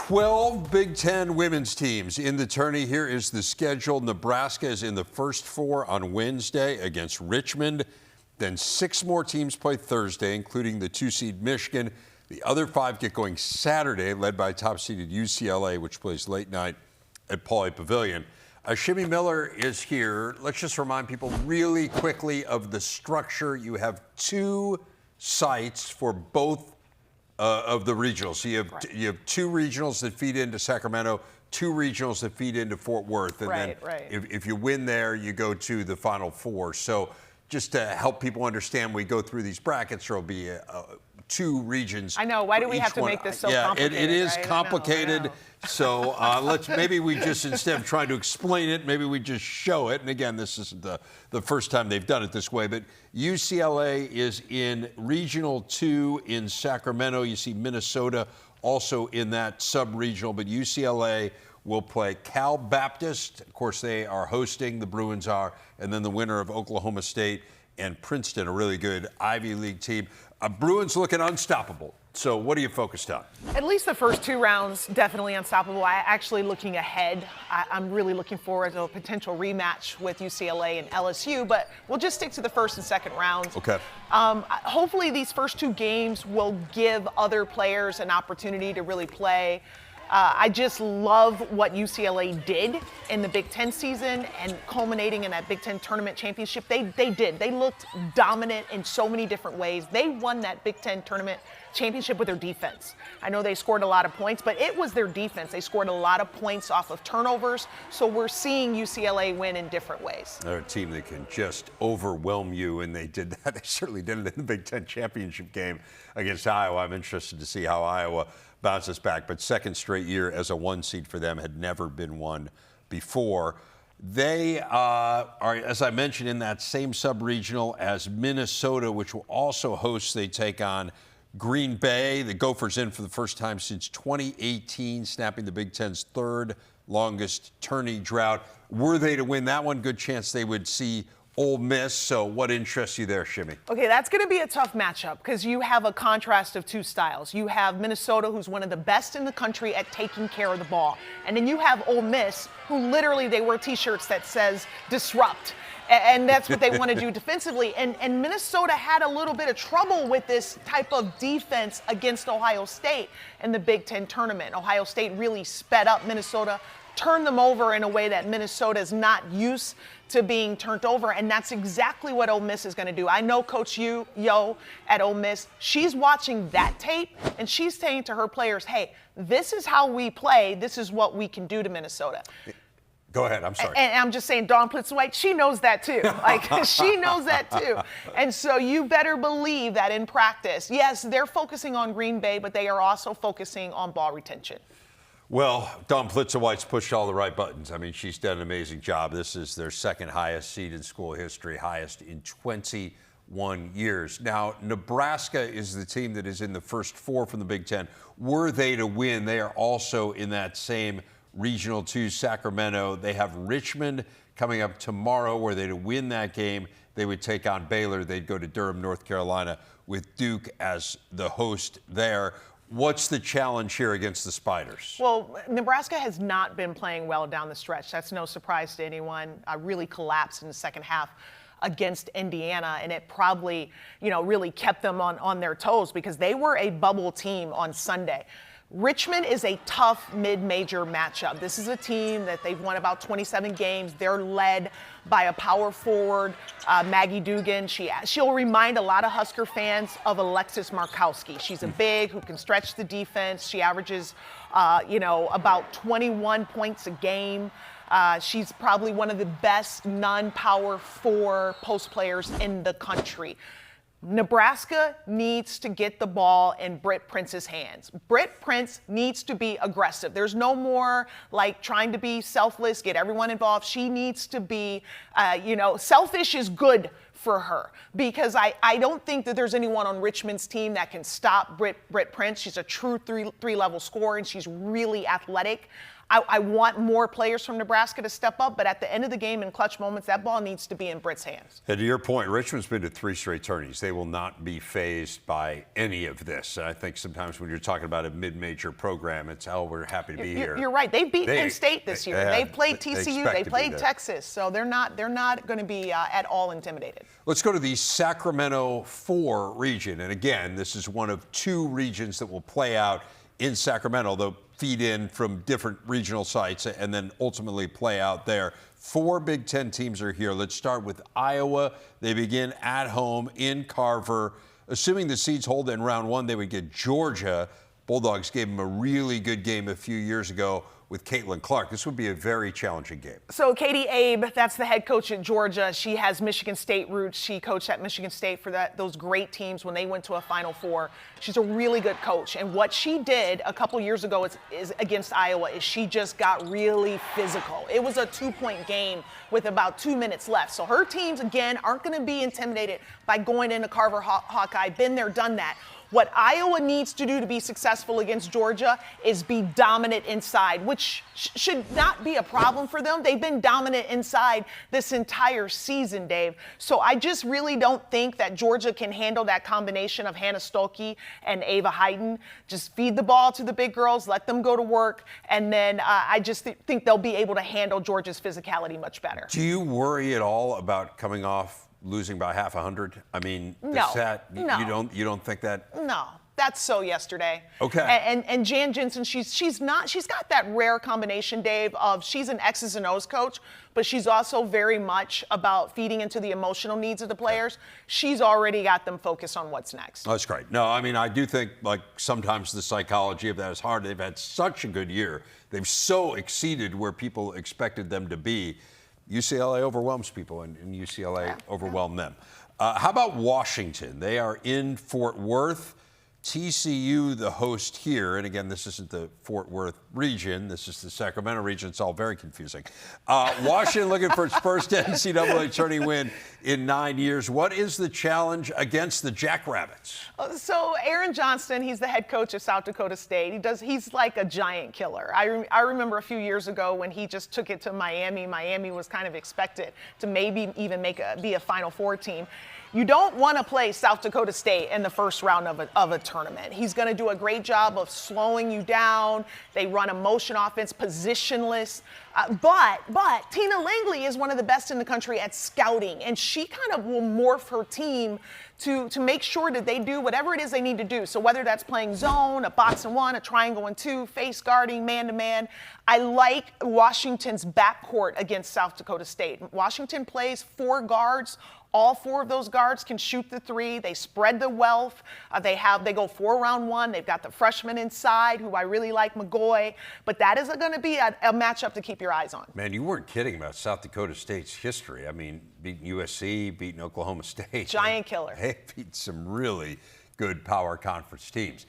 12 Big Ten women's teams in the tourney. Here is the schedule. Nebraska is in the first four on Wednesday against Richmond. Then 6 more teams play Thursday, including the 2-seed Michigan. The other 5 get going Saturday, led by top-seeded UCLA, which plays late night at Pauley Pavilion. Shimmy Miller is here. Let's just remind people really quickly of the structure. You have 2 sites for both of the regionals. So you have 2 regionals that feed into Sacramento, 2 regionals that feed into Fort Worth, and then if you win there, you go to the Final Four. So just to help people understand, we go through these brackets. There will be 2 regions. I know. Why do we have to make this so complicated? It is right? complicated. So maybe we just, instead of trying to explain it, maybe we just show it. And again, this isn't the first time they've done it this way. But UCLA is in Regional 2 in Sacramento. You see Minnesota also in that sub-regional. But UCLA will play Cal Baptist. Of course, they are hosting, the Bruins are. And then the winner of Oklahoma State and Princeton, a really good Ivy League team. Bruins looking unstoppable. So what are you focused on? At least the first 2 rounds, definitely unstoppable. Actually looking ahead, I'm really looking forward to a potential rematch with UCLA and LSU, but we'll just stick to the first and second rounds. Okay. Hopefully these first 2 games will give other players an opportunity to really play. I just love what UCLA did in the Big Ten season and culminating in that Big Ten tournament championship. They did. They looked dominant in so many different ways. They won that Big Ten tournament championship with their defense. I know they scored a lot of points, but it was their defense. They scored a lot of points off of turnovers. So we're seeing UCLA win in different ways. They're a team that can just overwhelm you, and they did that. They certainly did it in the Big Ten championship game against Iowa. I'm interested to see how Iowa bounces back, but second straight year as a 1 seed for them, had never been won before. They are, as I mentioned, in that same sub-regional as Minnesota, which will also host. They take on Green Bay. The Gophers in for the first time since 2018, snapping the Big Ten's 3rd longest tourney drought. Were they to win that one, good chance they would see Ole Miss. So what interests you there, Shimmy? Okay, that's going to be a tough matchup because you have a contrast of 2 styles. You have Minnesota, who's one of the best in the country at taking care of the ball. And then you have Ole Miss, who literally, they wear T-shirts that says disrupt. And that's what they want to do defensively. And Minnesota had a little bit of trouble with this type of defense against Ohio State in the Big Ten tournament. Ohio State really sped up Minnesota, turned them over in a way that Minnesota is not used to being turned over, and that's exactly what Ole Miss is going to do. I know Coach Yo at Ole Miss, she's watching that tape, and she's saying to her players, hey, this is how we play. This is what we can do to Minnesota. Go ahead, I'm sorry. And I'm just saying, Dawn Plitzwhite, she knows that too. Like, she knows that too. And so you better believe that in practice, yes, they're focusing on Green Bay, but they are also focusing on ball retention. Well, Dawn Plitzwhite's pushed all the right buttons. I mean, she's done an amazing job. This is their 2nd highest seed in school history, highest in 21 years. Now, Nebraska is the team that is in the first 4 from the Big Ten. Were they to win, they are also in that same Regional 2, Sacramento. They have Richmond coming up tomorrow. Were they to win that game, they would take on Baylor. They'd go to Durham, North Carolina, with Duke as the host there. What's the challenge here against the Spiders? Well, Nebraska has not been playing well down the stretch. That's no surprise to anyone. Really collapsed in the second half against Indiana, and it probably, really kept them on their toes because they were a bubble team on Sunday. Richmond is a tough mid-major matchup. This is a team that they've won about 27 games. They're led by a power forward, Maggie Dugan. She'll remind a lot of Husker fans of Alexis Markowski. She's a big who can stretch the defense. She averages, about 21 points a game. She's probably one of the best non-power 4 post players in the country. Nebraska needs to get the ball in Britt Prince's hands. Britt Prince needs to be aggressive. There's no more like trying to be selfless, get everyone involved. She needs to be, selfish is good for her, because I don't think that there's anyone on Richmond's team that can stop Britt Prince. She's a true three-level scorer, and she's really athletic. I want more players from Nebraska to step up, but at the end of the game in clutch moments, that ball needs to be in Britt's hands. And to your point, Richmond's been to 3 straight tourneys. They will not be fazed by any of this. And I think sometimes when you're talking about a mid-major program, it's, oh, we're happy to be here. You're right. They beat Penn State this year. They've played TCU. They played Texas. So they're not going to be at all intimidated. Let's go to the Sacramento 4 region. And again, this is one of 2 regions that will play out in Sacramento. They'll feed in from different regional sites and then ultimately play out there. 4 Big Ten teams are here. Let's start with Iowa. They begin at home in Carver. Assuming the seeds hold in round 1, they would get Georgia. Bulldogs gave them a really good game a few years ago with Caitlin Clark. This would be a very challenging game. So Katie Abe, that's the head coach at Georgia. She has Michigan State roots. She coached at Michigan State for those great teams when they went to a Final Four. She's a really good coach. And what she did a couple years ago is against Iowa is she just got really physical. It was a 2-point game with about 2 minutes left. So her teams, again, aren't going to be intimidated by going into Carver Hawkeye. Been there, done that. What Iowa needs to do to be successful against Georgia is be dominant inside, which should not be a problem for them. They've been dominant inside this entire season, Dave. So I just really don't think that Georgia can handle that combination of Hannah Stolke and Ava Hayden. Just feed the ball to the big girls, let them go to work, and then I just think they'll be able to handle Georgia's physicality much better. Do you worry at all about coming off losing by half 100? I mean, no. You don't think that? No. That's so yesterday. Okay. And Jan Jensen, she's got that rare combination, Dave, of she's an X's and O's coach, but she's also very much about feeding into the emotional needs of the players. She's already got them focused on what's next. That's great. No, I mean, I do think, like, sometimes the psychology of that is hard. They've had such a good year. They've so exceeded where people expected them to be. UCLA overwhelms people, and UCLA overwhelmed them. How about Washington? They are in Fort Worth. TCU, the host here, and again, this isn't the Fort Worth region. This is the Sacramento region. It's all very confusing. Washington looking for its first NCAA tourney win in 9 years. What is the challenge against the Jackrabbits? So Aaron Johnston, he's the head coach of South Dakota State. He's like a giant killer. I remember a few years ago when he just took it to Miami. Miami was kind of expected to maybe even be a Final Four team. You don't want to play South Dakota State in the first round of a tournament. He's going to do a great job of slowing you down. They run a motion offense, positionless. But Tina Langley is one of the best in the country at scouting, and she kind of will morph her team to make sure that they do whatever it is they need to do. So whether that's playing zone, a box and one, a triangle and two, face guarding, man-to-man. I like Washington's backcourt against South Dakota State. Washington plays 4 guards. All 4 of those guards can shoot the 3. They spread the wealth. They go 4 round 1. They've got the freshman inside, who I really like, McGoy. But that is going to be a matchup to keep your eyes on. Man, you weren't kidding about South Dakota State's history. I mean, beating USC, beating Oklahoma State. Giant killer. They beat some really good power conference teams.